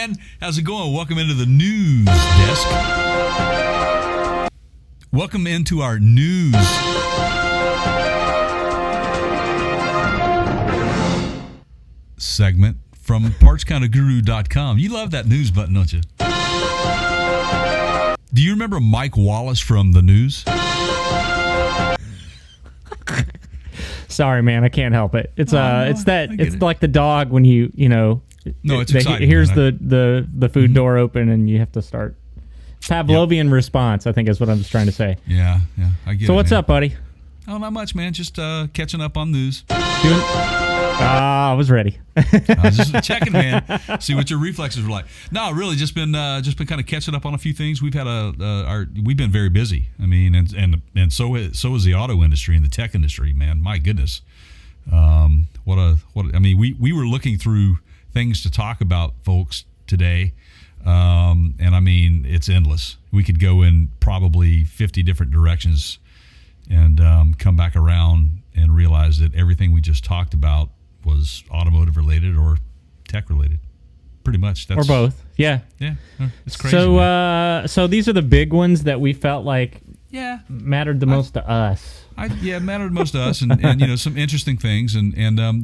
man? How's it going? Welcome into the news desk. Welcome into our news segment from PartsCounterGuru.com. You love that news button, don't you? Do you remember Mike Wallace from the news? Sorry, man, I can't help it. It's it. like the dog when you know. No, it's exciting. Here's man. the food door open and you have to start. Pavlovian response, I think, is what I'm just trying to say. Yeah, I get it. So what's man. up, buddy? Oh, not much, man. Just catching up on news. I was ready. I was just checking, man. See what your reflexes were like. No, really, just been kind of catching up on a few things. We've had we've been very busy. I mean, and so is the auto industry and the tech industry, man. My goodness, I mean, we were looking through things to talk about, folks, today. And I mean, it's endless. We could go in probably 50 different directions and come back around and realize that everything we just talked about was automotive related or tech related. Pretty much. Or both. Yeah. Yeah. It's crazy. So these are the big ones that we felt like mattered the most to us. Mattered most to us, and some interesting things, and I'll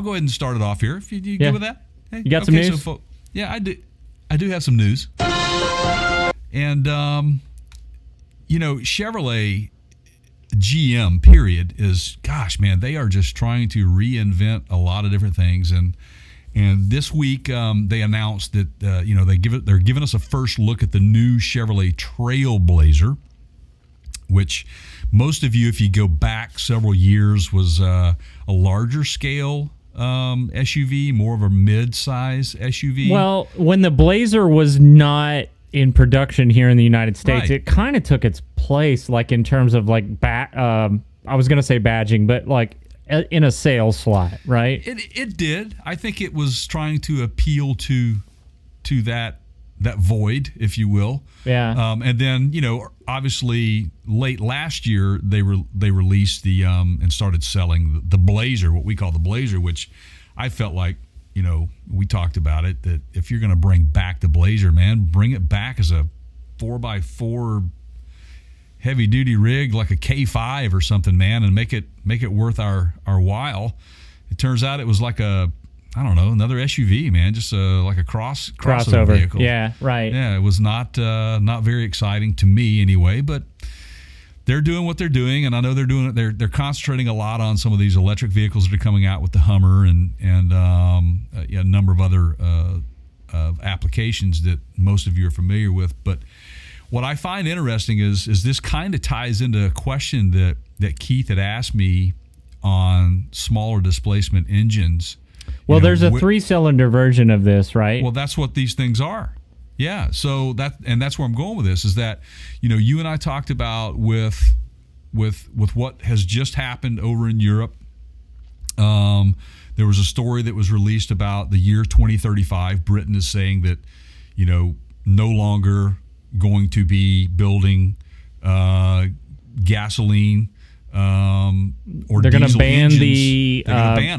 go ahead and start it off here. If you good with that, hey, you got some news? So, I do. I do have some news, and Chevrolet, GM period is, gosh, man, they are just trying to reinvent a lot of different things, and this week they announced that they're giving us a first look at the new Chevrolet Trailblazer, which most of you, if you go back several years, was a larger scale SUV, more of a mid-size SUV. Well, when the Blazer was not in production here in the United States, right, it kind of took its place, like in terms of like I was going to say badging, but like in a sales slot, right? It did. I think it was trying to appeal to that void, if you will. Yeah. And then, obviously late last year they released the and started selling the Blazer, what we call the Blazer, which I felt like, we talked about it, that if you're going to bring back the Blazer, man, bring it back as a 4x4 heavy duty rig, like a K5 or something, man, and make it worth our while. It turns out it was like another SUV, man, just like a crossover vehicle. Yeah, right. Yeah, it was not very exciting to me anyway, but they're doing what they're doing, and I know they're doing it. They're concentrating a lot on some of these electric vehicles that are coming out with the Hummer and a number of other applications that most of you are familiar with. But what I find interesting is this kind of ties into a question that Keith had asked me on smaller displacement engines. Well, there's a 3-cylinder version of this, right? Well, that's what these things are. Yeah. So that's where I'm going with this, is that, you and I talked about with what has just happened over in Europe. There was a story that was released about the year 2035. Britain is saying that, no longer going to be building gasoline or they're going to ban engines. The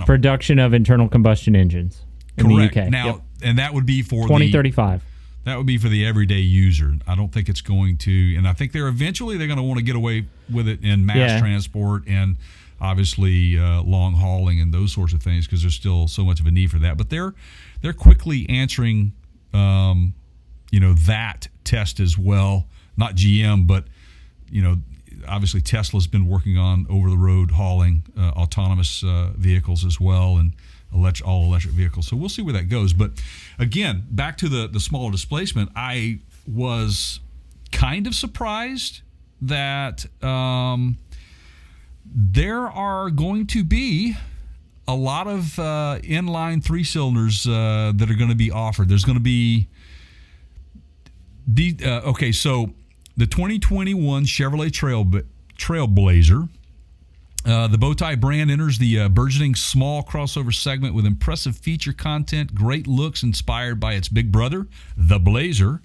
production of internal combustion engines in Correct. the UK. Now, and that would be for 2035. That would be for the everyday user. I don't think it's going to, and I think they're going to want to get away with it in mass transport and obviously long hauling and those sorts of things, because there's still so much of a need for that. But they're quickly answering, that test as well. Not GM, but obviously Tesla's been working on over-the-road hauling, autonomous vehicles as well, and all electric vehicles. So we'll see where that goes. But again, back to the smaller displacement, I was kind of surprised that there are going to be a lot of inline 3-cylinders that are going to be offered. There's going to be so the 2021 Chevrolet Trailblazer. The Bowtie brand enters the burgeoning small crossover segment with impressive feature content, great looks inspired by its big brother, the Blazer,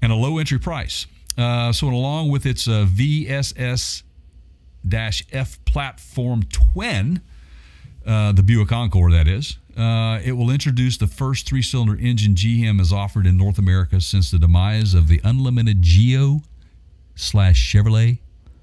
and a low entry price. So along with its VSS-F platform twin, the Buick Encore, that is, It will introduce the first 3-cylinder engine GM has offered in North America since the demise of the unlimited Geo/Chevrolet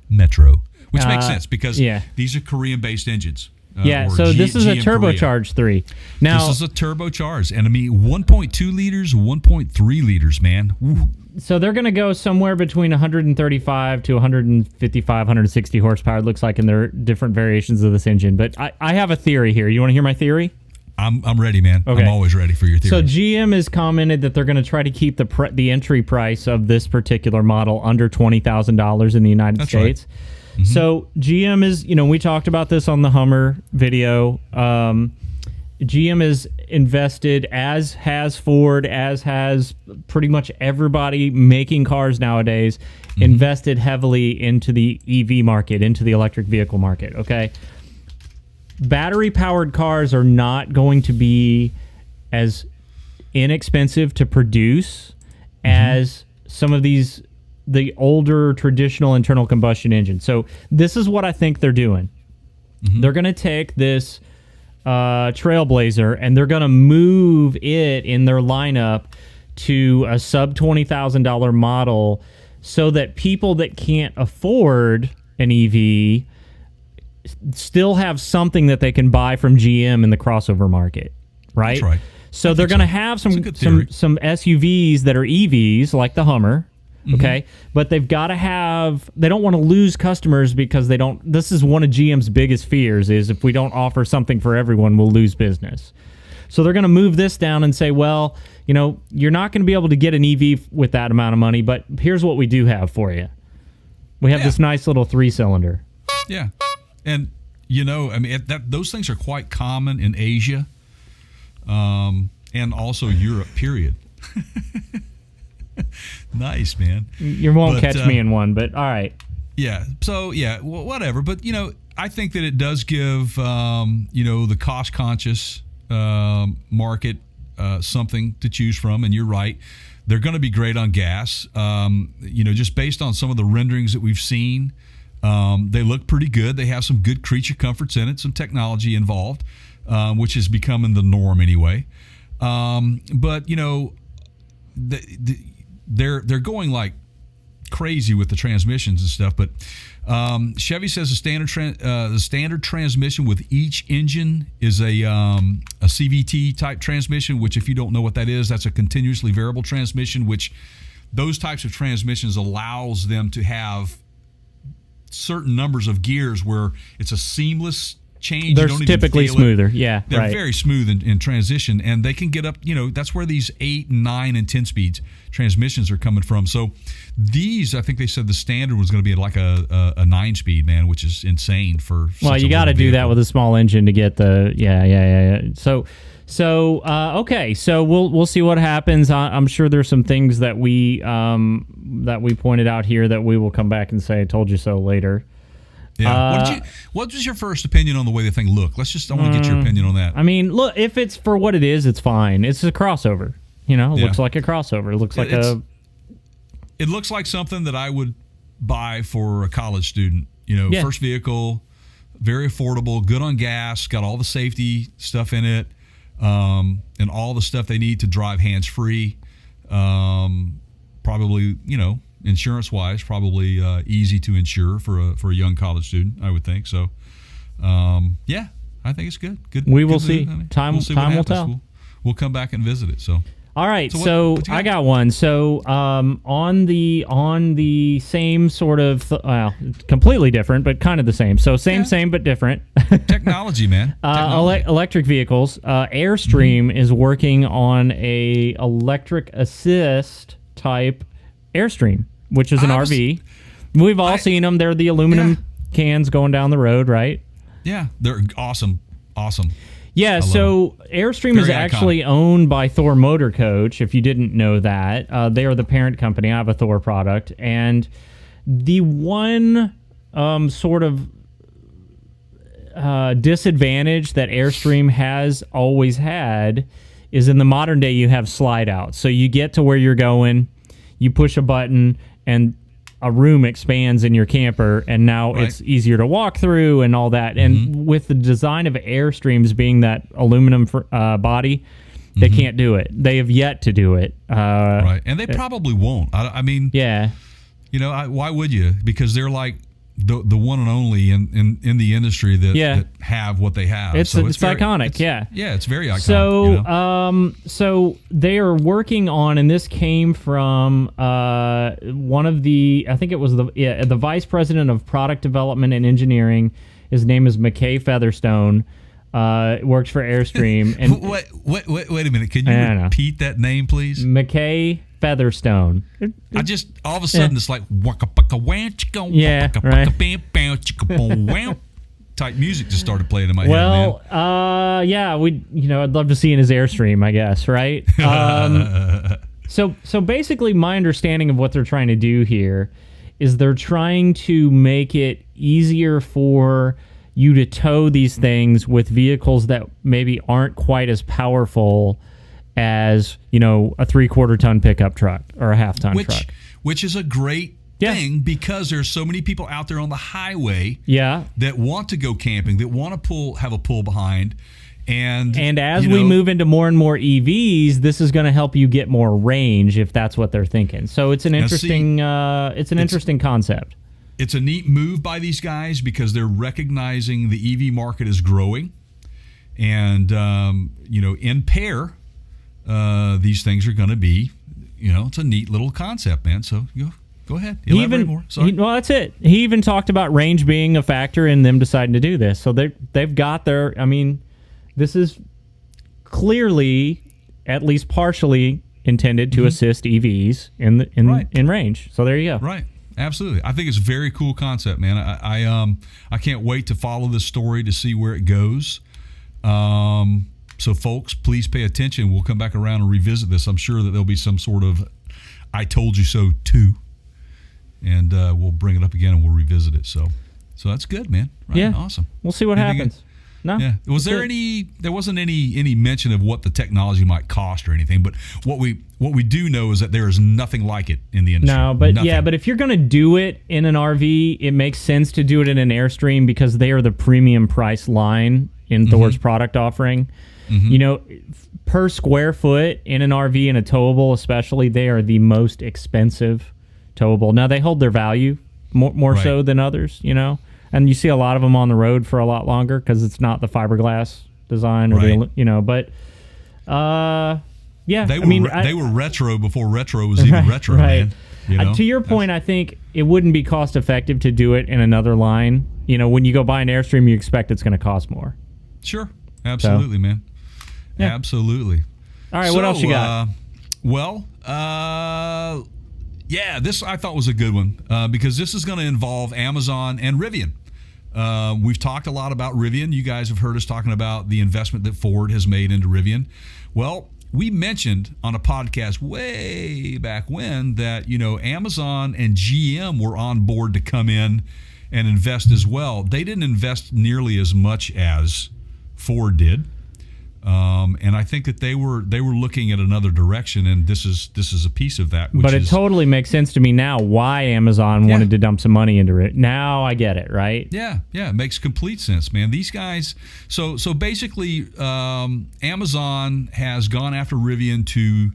Metro, which makes sense because these are Korean-based engines. So this is a turbocharged 3. Now, this is a turbocharged, and I mean 1.2 liters, 1.3 liters, man. Woo. So they're going to go somewhere between 135 to 155, 160 horsepower, it looks like, in their different variations of this engine. But I have a theory here. You want to hear my theory? I'm ready, man. Okay. I'm always ready for your theory. So GM has commented that they're going to try to keep the entry price of this particular model under $20,000 in the United States. Right. Mm-hmm. So GM is, we talked about this on the Hummer video. GM is invested, as has Ford, as has pretty much everybody making cars nowadays, invested heavily into the EV market, into the electric vehicle market, okay? Battery-powered cars are not going to be as inexpensive to produce as some of the older traditional internal combustion engines. So this is what I think they're doing. They're going to take this Trailblazer and they're going to move it in their lineup to a sub $20,000 model so that people that can't afford an EV still have something that they can buy from GM in the crossover market, right? That's right. So they're going to have some SUVs that are EVs like the Hummer. Okay, but they've got to have. They don't want to lose customers because they don't. This is one of GM's biggest fears: is if we don't offer something for everyone, we'll lose business. So they're going to move this down and say, well, you're not going to be able to get an EV with that amount of money, but here's what we do have for you. We have this nice little 3-cylinder. Yeah, and I mean those things are quite common in Asia, and also Europe. Period. Nice, man. You won't catch me in one, but all right. Yeah. So, whatever. But, I think that it does give, the cost-conscious market something to choose from. And you're right. They're going to be great on gas. Just based on some of the renderings that we've seen, they look pretty good. They have some good creature comforts in it, some technology involved, which is becoming the norm anyway. But, they're going like crazy with the transmissions and stuff, but Chevy says the standard transmission with each engine is a CVT type transmission, which, if you don't know what that is, that's a continuously variable transmission, which those types of transmissions allows them to have certain numbers of gears where it's a seamless change. They're typically smoother. Yeah, they're very smooth in transition, and they can get up. That's where these 8, 9, and 10 speeds transmissions are coming from. So these, I think they said the standard was going to be like a 9-speed, man, which is insane for. Well, you got to do that with a small engine to get the So okay, so we'll see what happens. I'm sure there's some things that we pointed out here that we will come back and say, "I told you so" later. Yeah. What was your first opinion on the way the thing looked? I want to get your opinion on that. I mean, look, if it's for what it is, it's fine. It's a crossover. It looks like a crossover. It looks like It looks like something that I would buy for a college student. First vehicle, very affordable, good on gas, got all the safety stuff in it, and all the stuff they need to drive hands-free. Probably, insurance-wise, probably easy to insure for a young college student, I would think. So, I think it's good. Good. We will see. Time will tell. We'll come back and visit it. So. All right, so I got one. So on the same sort of, completely different, but kind of the same. So same, but different. Technology, man. Electric vehicles. Airstream is working on a electric assist type Airstream, which is an RV. We've all seen them. They're the aluminum cans going down the road, right? Yeah, they're awesome. Yeah, so Airstream is actually owned by Thor Motor Coach, if you didn't know that. They are the parent company. I have a Thor product. And the one sort of disadvantage that Airstream has always had is in the modern day you have slide out. So you get to where you're going, you push a button, and a room expands in your camper, and now Right. it's easier to walk through and all that. And with the design of Airstreams being that aluminum body, they can't do it. They have yet to do it. Right. And they probably won't. I mean, Yeah. you know, why would you? Because they're like the one and only in the industry that have what they have. It's so very, iconic. Yeah, it's very iconic. So, you know? So they are working on, and this came from one of the, I think it was the vice president of product development and engineering. His name is McKay Featherstone. Works for Airstream. And wait a minute. Can you repeat that name, please? McKay Featherstone. I just all of a sudden it's like type music just started playing in my head. Well, I'd love to see in his Airstream, I guess, right? So basically, my understanding of what they're trying to do here is they're trying to make it easier for you to tow these things with vehicles that maybe aren't quite as powerful as, a 3/4 ton pickup truck or a half ton truck. Which is a great thing, because there's so many people out there on the highway that want to go camping, that want to have a pull behind. And as we move into more and more EVs, this is going to help you get more range if that's what they're thinking. So it's an interesting interesting concept. It's a neat move by these guys because they're recognizing the EV market is growing. And, in pair, these things are going to be, it's a neat little concept, man. So go ahead. Elaborate more. Sorry. Well, that's it. He even talked about range being a factor in them deciding to do this. So they've got their, this is clearly, at least partially, intended to assist EVs in range. So there you go. Right. Absolutely. I think it's a very cool concept, man. I can't wait to follow this story to see where it goes. So folks, please pay attention. We'll come back around and revisit this. I'm sure that there'll be some sort of I told you so too. And we'll bring it up again and we'll revisit it. So that's good, man. Right? Yeah. Awesome. We'll see what happens. No. Yeah. There wasn't any mention of what the technology might cost or anything, but what we do know is that there is nothing like it in the industry. No, but nothing. But if you're going to do it in an RV, it makes sense to do it in an Airstream because they are the premium price line in Thor's product offering. Per square foot in an RV and a towable especially, they are the most expensive towable. Now they hold their value more so than others, and you see a lot of them on the road for a lot longer because it's not the fiberglass design or but they were retro before retro was even retro, man. To your point, I think it wouldn't be cost effective to do it in another line. When you go buy an Airstream, you expect it's going to cost more. Sure, absolutely, man. Yeah. Absolutely. All right, what else you got? This I thought was a good one because this is going to involve Amazon and Rivian. We've talked a lot about Rivian. You guys have heard us talking about the investment that Ford has made into Rivian. Well, we mentioned on a podcast way back when that, Amazon and GM were on board to come in and invest as well. They didn't invest nearly as much as Ford did. And I think that they were looking at another direction, and this is a piece of that. But it totally makes sense to me now why Amazon wanted to dump some money into it. Now I get it, right? Yeah, it makes complete sense, man. These guys, so basically, Amazon has gone after Rivian to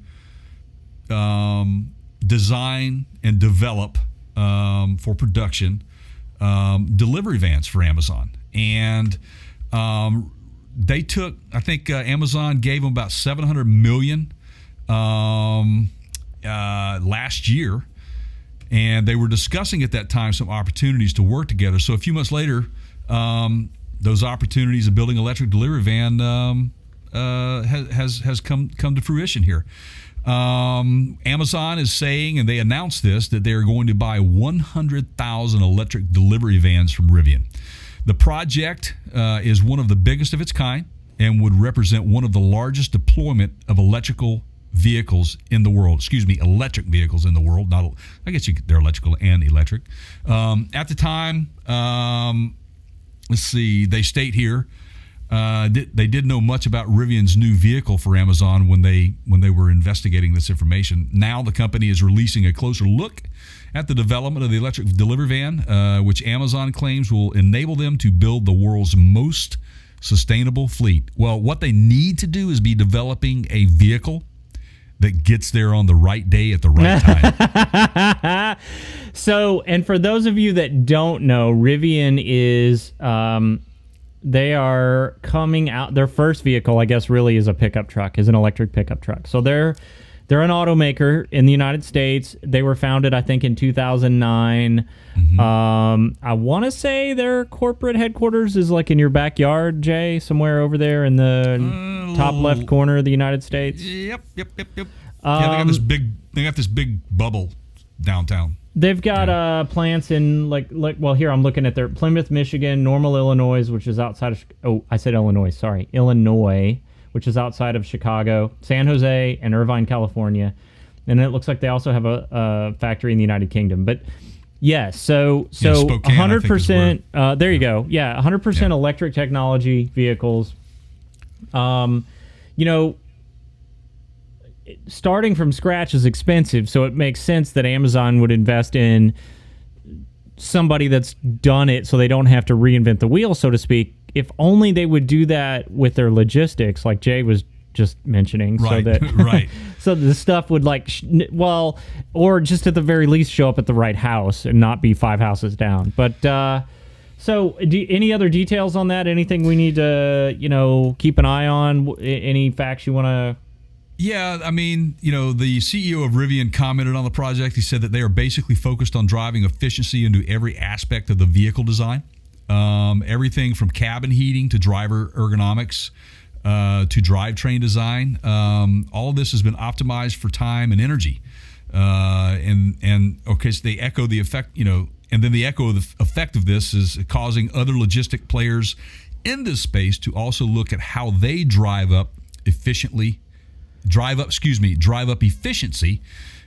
design and develop for production delivery vans for Amazon, and they took, I think Amazon gave them about $700 million last year, and they were discussing at that time some opportunities to work together. So a few months later, those opportunities of building an electric delivery van has come to fruition here. Amazon is saying, and they announced this, that they are going to buy 100,000 electric delivery vans from Rivian. The project is one of the biggest of its kind and would represent one of the largest deployment of electric vehicles in the world. Electric vehicles in the world. Not, I guess they're electrical and electric. At the time, let's see, they state here, they didn't know much about Rivian's new vehicle for Amazon when they were investigating this information. Now the company is releasing a closer look at the development of the electric delivery van, which Amazon claims will enable them to build the world's most sustainable fleet. Well, what they need to do is be developing a vehicle that gets there on the right day at the right time. So, and for those of you that don't know, Rivian is, they are coming out, their first vehicle, I guess, really is a pickup truck, is an electric pickup truck. So they're an automaker in the United States. They were founded, I think, in 2009. I want to say their corporate headquarters is like in your backyard, Jay, somewhere over there in the top left corner of the United States. Yep. Yeah, they got this big bubble downtown. They've got plants in well, here I'm looking at their Plymouth, Michigan, Normal, Illinois, which is outside of Illinois, which is outside of Chicago, San Jose, and Irvine, California. And it looks like they also have a factory in the United Kingdom. But yes, so Spokane, 100%. There you go. Yeah, 100% electric technology vehicles. Starting from scratch is expensive, so it makes sense that Amazon would invest in somebody that's done it so they don't have to reinvent the wheel, so to speak. If only they would do that with their logistics, like Jay was just mentioning, right, so that right. So the stuff would or just at the very least show up at the right house and not be 5 houses down. But so any other details on that? Anything we need to keep an eye on? Any facts you want to? Yeah, I mean, the CEO of Rivian commented on the project. He said that they are basically focused on driving efficiency into every aspect of the vehicle design. Everything from cabin heating to driver ergonomics to drivetrain design. All of this has been optimized for time and energy. So they echo the effect, and then the echo of the effect of this is causing other logistic players in this space to also look at how they drive up efficiency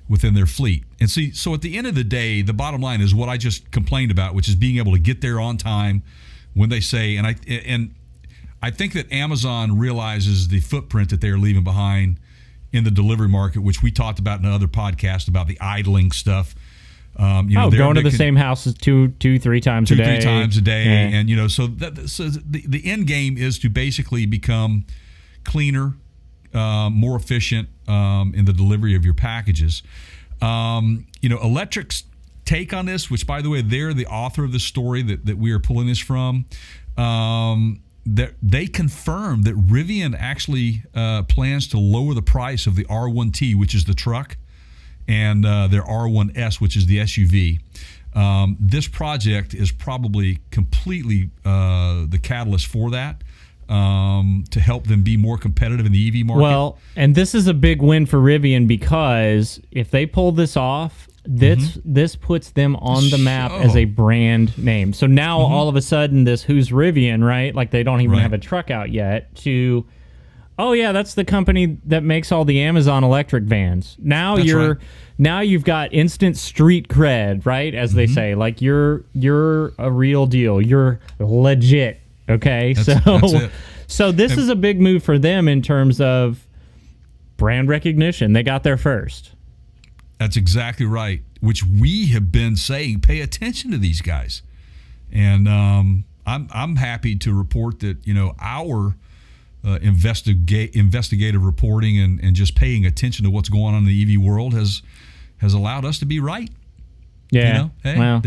within their fleet. And see, so at the end of the day, the bottom line is what I just complained about, which is being able to get there on time when they say, and I think that Amazon realizes the footprint that they're leaving behind in the delivery market, which we talked about in another podcast about the idling stuff. Going to the same houses two, 3 times a day. 3 times a day. Yeah. And, so the end game is to basically become cleaner, more efficient in the delivery of your packages. Electric's take on this, which, by the way, they're the author of this story that we are pulling this from, that they confirmed that Rivian actually plans to lower the price of the R1T, which is the truck, and their R1S, which is the SUV. This project is probably completely the catalyst for that. To help them be more competitive in the EV market. Well, and this is a big win for Rivian because if they pull this off, this puts them on the map as a brand name. So now all of a sudden who's Rivian, right? Like they don't even have a truck out yet that's the company that makes all the Amazon electric vans. Now you've got instant street cred, right? As they say, like you're a real deal. You're legit. Okay, that's it. So this is a big move for them in terms of brand recognition. They got there first. That's exactly right, which we have been saying, pay attention to these guys. And I'm happy to report that, our investigative reporting and just paying attention to what's going on in the EV world has allowed us to be right. Yeah. Hate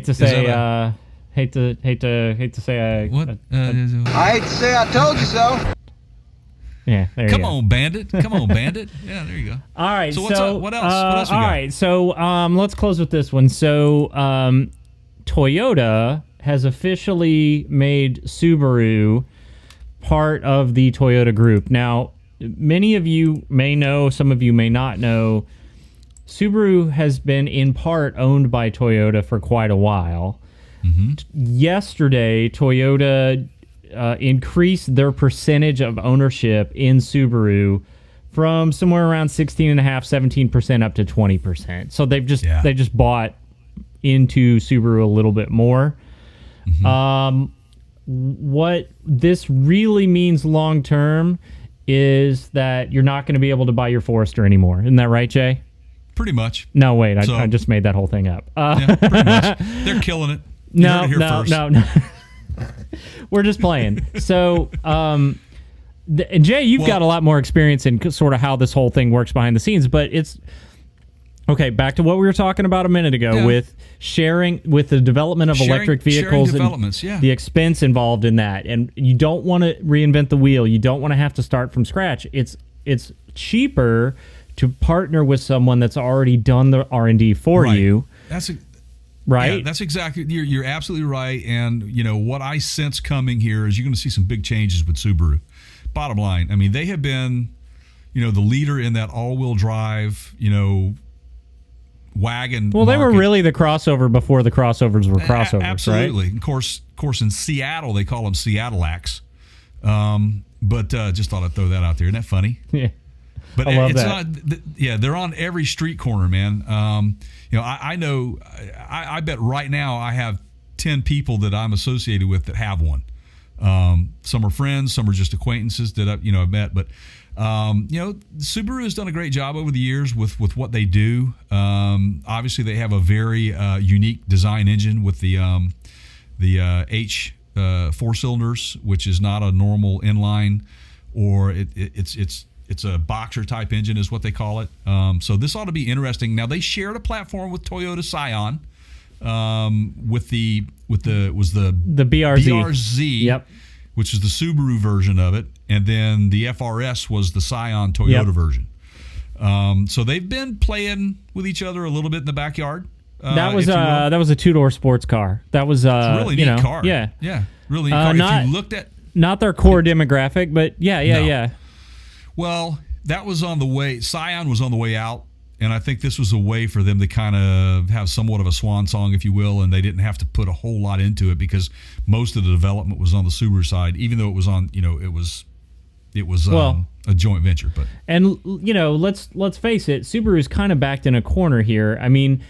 to say hate to say what? I hate to say I told you so. Yeah, there you go. Come on, Bandit. Yeah, there you go. All right. So what else? What else we all got? right. So let's close with this one. So Toyota has officially made Subaru part of the Toyota group. Now, many of you may know, some of you may not know, Subaru has been in part owned by Toyota for quite a while. Yesterday, Toyota increased their percentage of ownership in Subaru from somewhere around 16.5%, 17% up to 20%. So they just bought into Subaru a little bit more. what this really means long term is that you're not going to be able to buy your Forester anymore. Isn't that right, Jay? Pretty much. No, wait, I just made that whole thing up. Yeah, pretty much. They're killing it. You heard it here first. No. We're just playing. So, and Jay, you've got a lot more experience in sort of how this whole thing works behind the scenes, but it's okay. Back to what we were talking about a minute ago with the development of electric vehicles and the expense involved in that. And you don't want to reinvent the wheel. You don't want to have to start from scratch. It's cheaper to partner with someone that's already done the R&D for you. Right? Yeah, that's exactly. You're absolutely right. And what I sense coming here is you're going to see some big changes with Subaru. Bottom line, I mean, they have been, the leader in that all-wheel drive, wagon. Well, they were really the crossover before the crossovers were crossovers, absolutely. right? Of course, in Seattle they call them Seattleites. But just thought I'd throw that out there. Isn't that funny? Yeah. But I love it's that. not. They're on every street corner, man. I know. I bet right now I have 10 people that I'm associated with that have one. Some are friends, some are just acquaintances that I've met. But Subaru has done a great job over the years with what they do. Obviously, they have a very unique design engine with the H 4 cylinders, which is not a normal inline, or it's a boxer type engine is what they call it. So this ought to be interesting. Now they shared a platform with Toyota Scion, with the BRZ. Yep. Which is the Subaru version of it, and then the FRS was the Scion Toyota version. So they've been playing with each other a little bit in the backyard. That was a two-door sports car. That was it's a really neat car. Yeah, really neat car. If you looked at not their core demographic, but yeah. Well, that was on the way. Scion was on the way out, and I think this was a way for them to kind of have somewhat of a swan song, if you will, and they didn't have to put a whole lot into it because most of the development was on the Subaru side, even though it was on, it was a joint venture. But let's face it, Subaru's kind of backed in a corner here. I mean,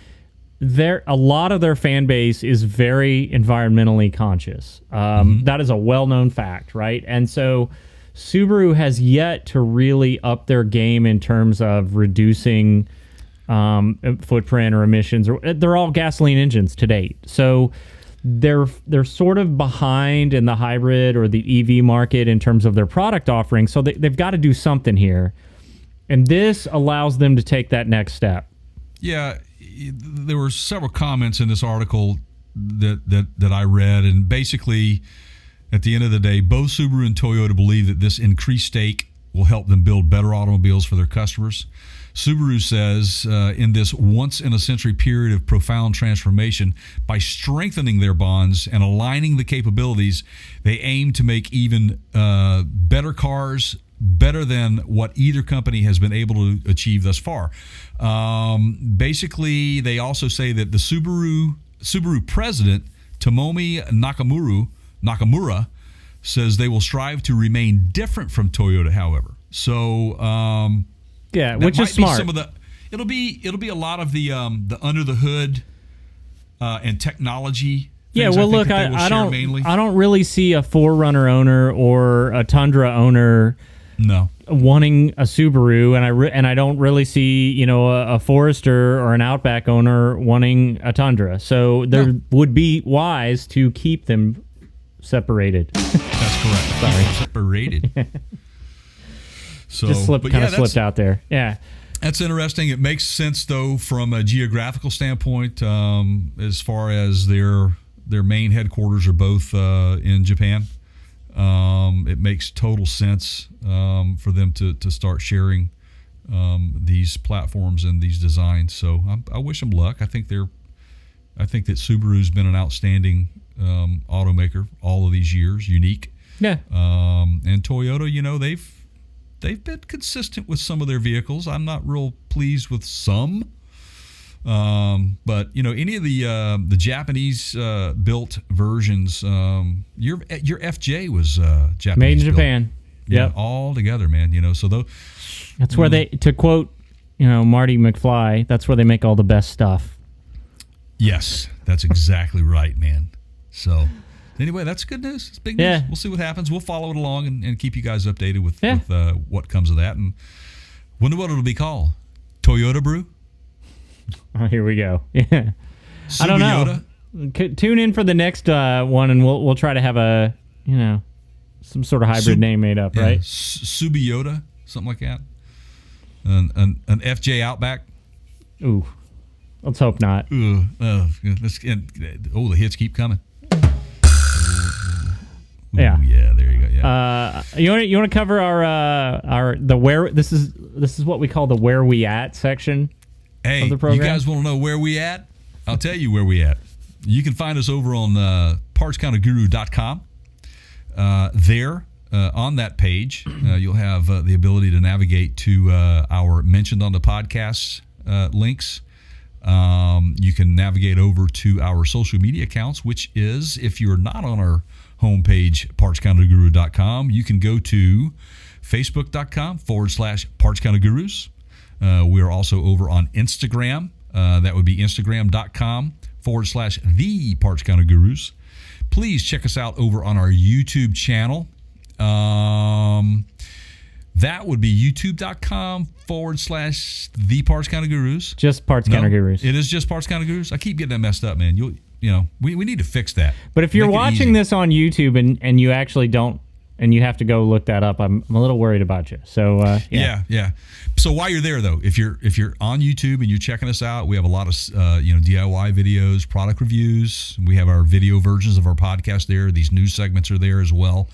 a lot of their fan base is very environmentally conscious. That is a well-known fact, right? And so Subaru has yet to really up their game in terms of reducing footprint or emissions. They're all gasoline engines to date, so they're sort of behind in the hybrid or the EV market in terms of their product offering. So they've got to do something here, and this allows them to take that next step. Yeah, there were several comments in this article that I read, and basically, at the end of the day, both Subaru and Toyota believe that this increased stake will help them build better automobiles for their customers. Subaru says in this once-in-a-century period of profound transformation, by strengthening their bonds and aligning the capabilities, they aim to make even better cars, better than what either company has been able to achieve thus far. Basically, they also say that the Subaru president, Tomomi Nakamura, says they will strive to remain different from Toyota, however. So which is smart. It'll be a lot of the under the hood and technology. Yeah, well, look, I don't really see a 4Runner owner or a Tundra owner wanting a Subaru, and I don't really see a Forester or an Outback owner wanting a Tundra. So there would be wise to keep them separated. That's correct. Sorry, separated. So just slipped out there. Yeah, that's interesting. It makes sense though from a geographical standpoint, as far as their main headquarters are both in Japan. It makes total sense for them to start sharing these platforms and these designs. So I wish them luck. I think that Subaru's been an outstanding automaker all of these years, unique. Yeah. And Toyota, they've been consistent with some of their vehicles. I'm not real pleased with some. But any of the Japanese built versions, your FJ was Japanese made in built. Japan. Yeah, all together, man. So that's where they, to quote, Marty McFly, that's where they make all the best stuff. Yes, that's exactly right, man. So Anyway, that's good news. It's big Yeah. news. We'll see what happens. We'll follow it along and keep you guys updated with what comes of that. And wonder what it'll be called. Toyota Brew? Oh, here we go. Yeah. I don't know. Tune in for the next one, and we'll try to have some sort of hybrid name made up, right? Subiyota, something like that. An FJ Outback. Ooh, let's hope not. The hits keep coming. Yeah. Yeah, there you go. Yeah. You want to cover our the where this is what we call the where we at section of the program. You guys want to know where we at? I'll tell you where we at. You can find us over on partscounterguru.com. There, on that page, you'll have the ability to navigate to our mentioned on the podcast links. You can navigate over to our social media accounts, which is, if you're not on our homepage, partscounterguru.com, you can go to facebook.com/partscountergurus. We are also over on Instagram. That would be instagram.com/the partscountergurus. Please check us out over on our YouTube channel. That would be youtube.com/the Parts Counter Gurus. Just Parts Counter Gurus. It is just Parts Counter Gurus. I keep getting that messed up, man. We need to fix that. But if you're watching this on YouTube and you actually don't, and you have to go look that up, I'm a little worried about you. So yeah. So while you're there, though, if you're on YouTube and you're checking us out, we have a lot of DIY videos, product reviews. We have our video versions of our podcast there. These news segments are there as well.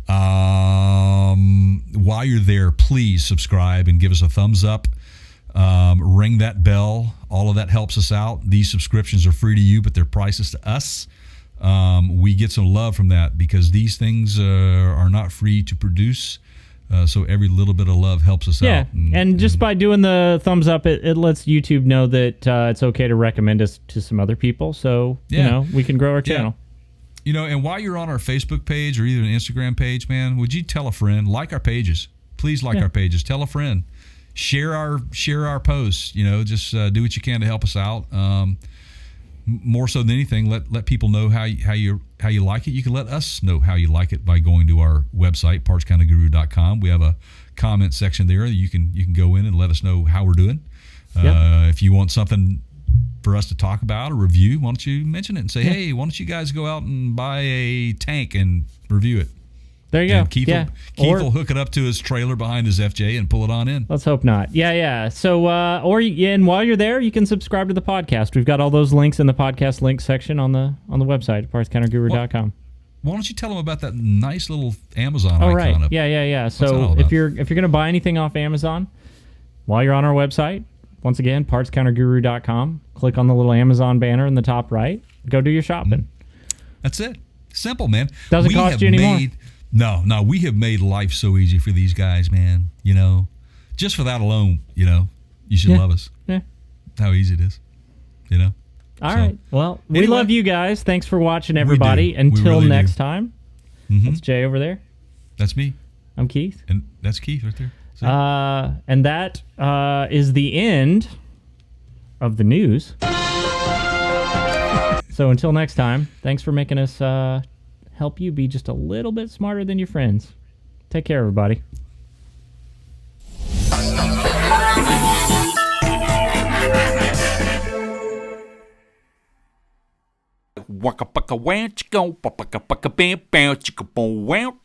While you're there, please subscribe and give us a thumbs up. Ring that bell. All of that helps us out. These subscriptions are free to you, but they're priceless to us. We get some love from that because these things are not free to produce. So every little bit of love helps us out. And just by doing the thumbs up, it lets YouTube know that it's okay to recommend us to some other people. So, we can grow our channel. And while you're on our Facebook page or either an Instagram page, man, would you tell a friend, like our pages? Please like our pages. Tell a friend. Share our posts. Just do what you can to help us out. More so than anything, let people know how you like it. You can let us know how you like it by going to our website, partscounterguru.com. We have a comment section there. You can go in and let us know how we're doing. If you want something for us to talk about or review, why don't you mention it and say, hey, why don't you guys go out and buy a tank and review it? There you go. Keith will hook it up to his trailer behind his FJ and pull it on in. Let's hope not. Yeah. So, and while you're there, you can subscribe to the podcast. We've got all those links in the podcast link section on the website, partscounterguru.com. Why don't you tell them about that nice little Amazon icon? Right. Up? Yeah. So if you're going to buy anything off Amazon, while you're on our website, once again, partscounterguru.com, click on the little Amazon banner in the top right. Go do your shopping. That's it. Simple, man. Doesn't cost you anymore. No, we have made life so easy for these guys, man. Just for that alone, you should love us. Yeah. How easy it is, All right. Well, we love you guys. Thanks for watching, everybody. Until really next time. That's Jay over there. That's me. I'm Keith. And that's Keith right there. And that is the end of the news. So until next time, thanks for making us help you be just a little bit smarter than your friends. Take care, everybody. Waka paka wanch go, paka paka bam bam chicka boom wow.